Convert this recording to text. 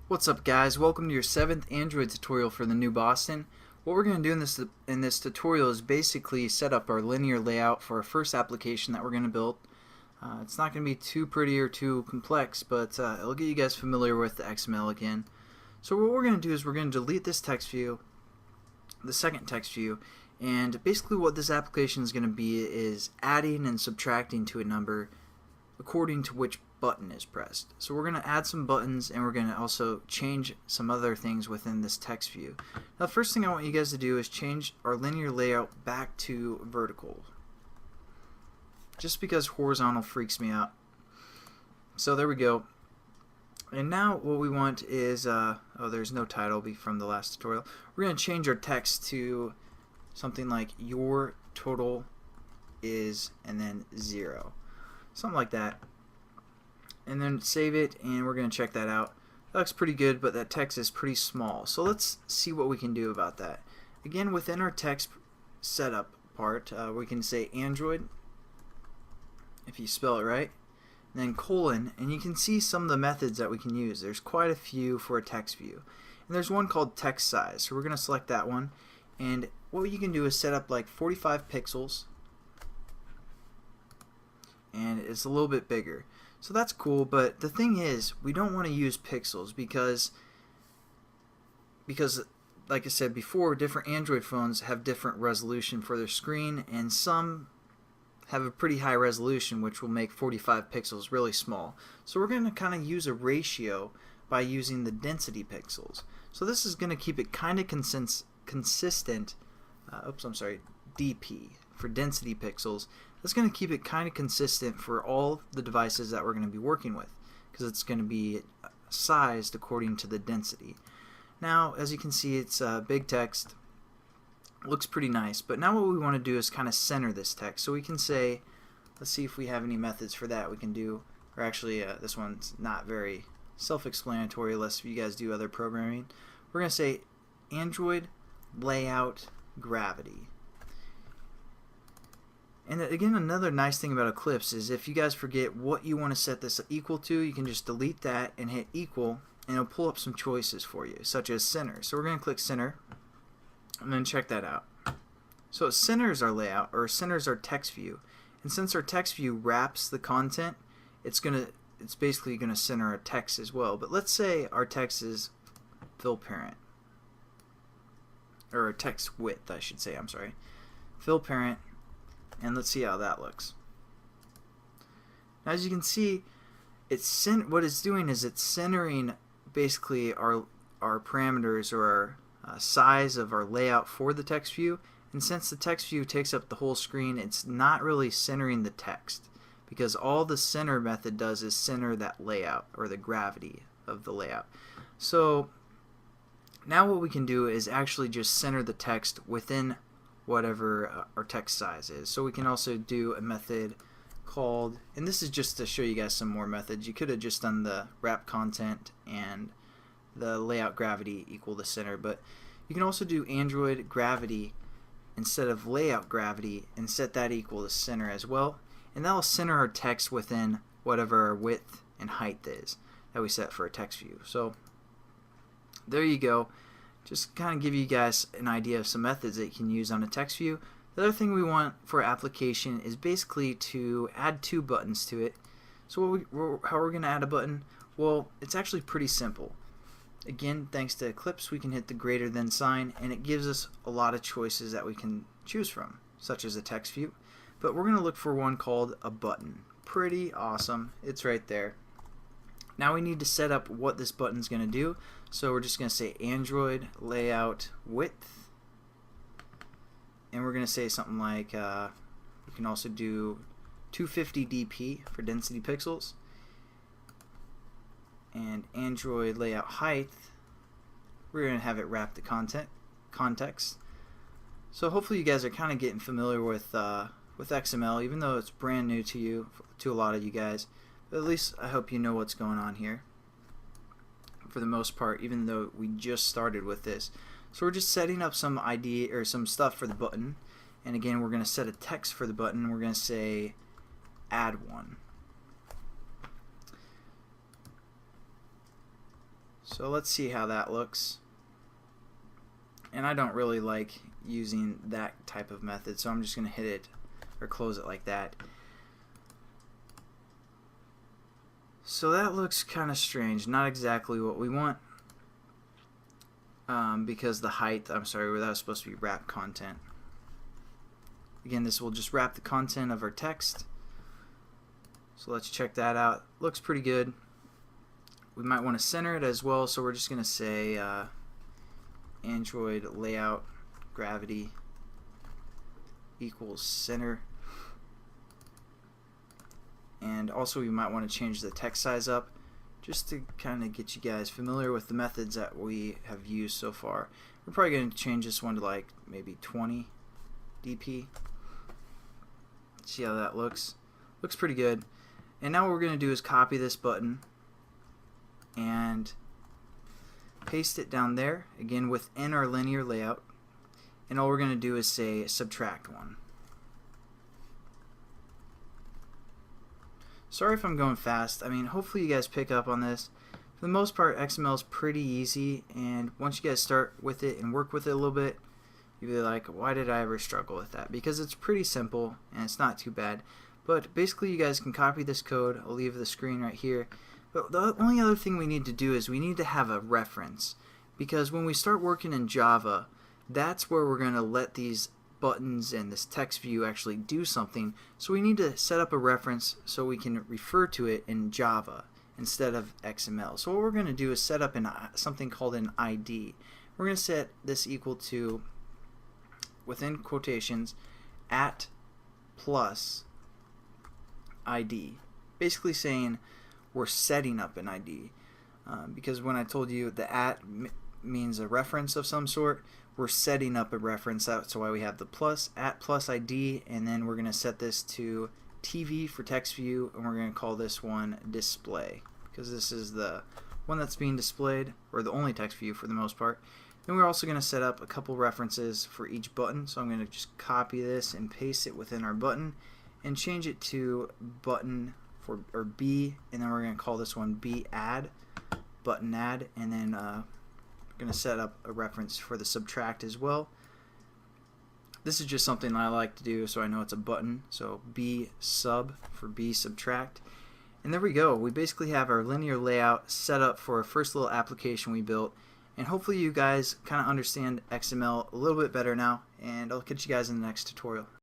What's up, guys? Welcome to your 7th Android tutorial for the new Boston. What we're going to do in this tutorial is basically set up our linear layout for our first application that we're going to build. It's not going to be too pretty or too complex, but it'll get you guys familiar with the XML again. So what we're going to do is we're going to delete this text view, the second text view, and basically what this application is going to be is adding and subtracting to a number according to which button is pressed. So we're going to add some buttons, and we're going to also change some other things within this text view. Now, the first thing I want you guys to do is change our linear layout back to vertical, just because horizontal freaks me out. So there we go. And now what we want is oh, there's no title from the last tutorial. We're going to change our text to something like your total is and then 0, something like that. And then save it, and we're going to check that out. That looks pretty good, but that text is pretty small. So let's see what we can do about that. Again, within our text setup part, we can say Android, if you spell it right, and then colon, and you can see some of the methods that we can use. There's quite a few for a text view. And there's one called text size, so we're going to select that one. And what you can do is set up like 45 pixels, and it's a little bit bigger. So that's cool, but the thing is, we don't want to use pixels because like I said before, different Android phones have different resolution for their screen, and some have a pretty high resolution, which will make 45 pixels really small. So we're going to kind of use a ratio by using the density pixels. So this is going to keep it kind of consistent. DP for density pixels. That's going to keep it kind of consistent for all the devices that we're going to be working with, because it's going to be sized according to the density. Now, as you can see, it's big text. Looks pretty nice, but now what we want to do is kind of center this text. So we can say, let's see if we have any methods for that we can do, or actually this one's not very self-explanatory unless you guys do other programming. We're going to say Android layout gravity. And again, another nice thing about Eclipse is if you guys forget what you want to set this equal to, you can just delete that and hit equal, and it'll pull up some choices for you, such as center. So we're going to click center, and then check that out. So it centers our layout, or centers our text view. And since our text view wraps the content, it's basically going to center our text as well. But let's say our text is fill parent, or text width, I should say. I'm sorry, fill parent. And let's see how that looks. Now, as you can see, what it's doing is it's centering basically our parameters, or our size of our layout for the text view. And since the text view takes up the whole screen, it's not really centering the text, because all the center method does is center that layout, or the gravity of the layout. So now what we can do is actually just center the text within whatever our text size is. So we can also do a method called, and this is just to show you guys some more methods. You could have just done the wrap content and the layout gravity equal the center, but you can also do Android gravity instead of layout gravity and set that equal to center as well, and that will center our text within whatever our width and height is that we set for a text view. So there you go. Just kind of give you guys an idea of some methods that you can use on a text view. The other thing we want for our application is basically to add 2 buttons to it. So how we're going to add a button? Well, it's actually pretty simple. Again, thanks to Eclipse, we can hit the greater than sign, and it gives us a lot of choices that we can choose from, such as a text view. But we're going to look for one called a button. Pretty awesome. It's right there. Now we need to set up what this button is going to do. So we're just going to say Android layout width, and we're going to say something like we can also do 250 dp for density pixels, and Android layout height, we're going to have it wrap the context. So hopefully you guys are kind of getting familiar with XML, even though it's brand new to you, to a lot of you guys. But at least I hope you know what's going on here for the most part, even though we just started with this. So we're just setting up some ID or some stuff for the button, and again we're going to set a text for the button. We're going to say add one. So let's see how that looks. And I don't really like using that type of method, so I'm just going to hit it or close it like that. So that looks kind of strange, not exactly what we want, because the height, I'm sorry, that was supposed to be wrap content. Again, this will just wrap the content of our text. So let's check that out. Looks pretty good. We might want to center it as well, so we're just going to say Android layout gravity equals center. And also we might want to change the text size up just to kind of get you guys familiar with the methods that we have used so far. We're probably going to change this one to like maybe 20 dp. See how that looks. Looks pretty good. And now what we're going to do is copy this button and paste it down there, again within our linear layout, and all we're going to do is say subtract 1. Sorry if I'm going fast. I mean, hopefully you guys pick up on this. For the most part, XML is pretty easy, and once you guys start with it and work with it a little bit, you'll be like, why did I ever struggle with that? Because it's pretty simple and it's not too bad. But basically you guys can copy this code. I'll leave the screen right here. But the only other thing we need to do is we need to have a reference, because when we start working in Java, that's where we're going to let these buttons and this text view actually do something. So we need to set up a reference so we can refer to it in Java instead of XML. So what we're going to do is set up something called an ID. We're going to set this equal to, within quotations, @ plus ID, basically saying we're setting up an ID, because when I told you the @ means a reference of some sort, we're setting up a reference. That's why we have the plus, @ plus ID, and then we're going to set this to TV for text view, and we're going to call this one display, because this is the one that's being displayed, or the only text view for the most part. Then we're also going to set up a couple references for each button, so I'm going to just copy this and paste it within our button and change it to button or B, and then we're going to call this one B add, button add, and then we're going to set up a reference for the subtract as well. This is just something I like to do so I know it's a button, so B sub for B subtract. And there we go. We basically have our linear layout set up for our first little application we built, and hopefully you guys kind of understand XML a little bit better now, and I'll catch you guys in the next tutorial.